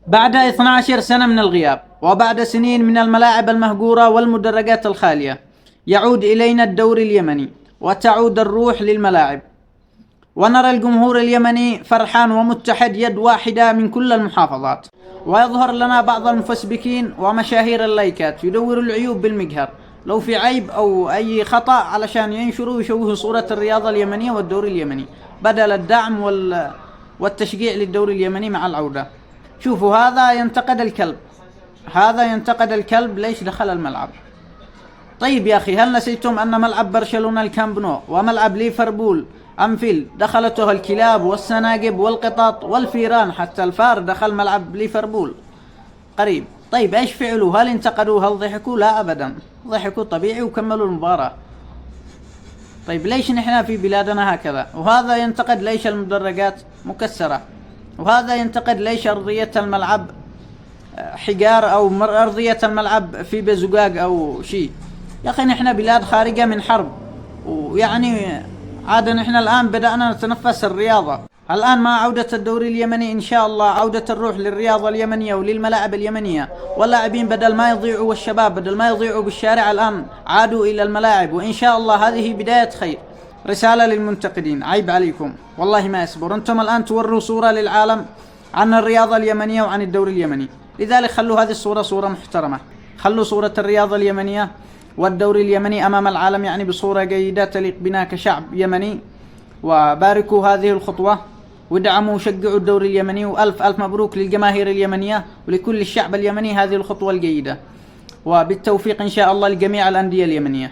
بعد 12 سنة من الغياب وبعد سنين من الملاعب المهجورة والمدرجات الخالية، يعود إلينا الدوري اليمني وتعود الروح للملاعب، ونرى الجمهور اليمني فرحان ومتحد يد واحدة من كل المحافظات. ويظهر لنا بعض المفسبكين ومشاهير اللايكات يدوروا العيوب بالمجهر لو في عيب أو أي خطأ علشان ينشروا ويشوهوا صورة الرياضة اليمنية والدوري اليمني بدل الدعم والتشجيع للدوري اليمني مع العودة. شوفوا، هذا ينتقد الكلب ليش دخل الملعب؟ طيب يا أخي، هل نسيتم أن ملعب برشلونة الكامب نو وملعب ليفربول أنفيلد دخلته الكلاب والسناجب والقطط والفيران، حتى الفار دخل ملعب ليفربول قريب. طيب ايش فعلوا؟ هل انتقدوا؟ هل ضحكوا؟ لا أبدا، ضحكوا طبيعي وكملوا المباراة. طيب ليش نحن في بلادنا هكذا؟ وهذا ينتقد ليش المدرجات مكسرة، وهذا ينتقد ليش أرضية الملعب حجار أو أرضية الملعب في بزقاق أو شيء. يا أخي نحن بلاد خارجة من حرب، ويعني عاد نحن الآن بدأنا نتنفس الرياضة. الآن مع عودة الدوري اليمني إن شاء الله عودة الروح للرياضة اليمنية وللملاعب اليمنية، واللاعبين بدل ما يضيعوا والشباب بدل ما يضيعوا بالشارع الآن عادوا إلى الملاعب، وإن شاء الله هذه بداية خير. رسالة للمنتقدين: عيب عليكم والله ما يصبر، أنتم الآن توروا صورة للعالم عن الرياضة اليمنية وعن الدوري اليمني، لذلك خلوا هذه الصورة صورة محترمة، خلوا صورة الرياضة اليمنية والدوري اليمني أمام العالم يعني بصورة جيدة تليق بنا كشعب يمني. وباركوا هذه الخطوة ودعموا وشجعوا الدوري اليمني، وألف ألف مبروك للجماهير اليمنية ولكل الشعب اليمني هذه الخطوة الجيدة، وبالتوفيق إن شاء الله لجميع الأندية اليمنية.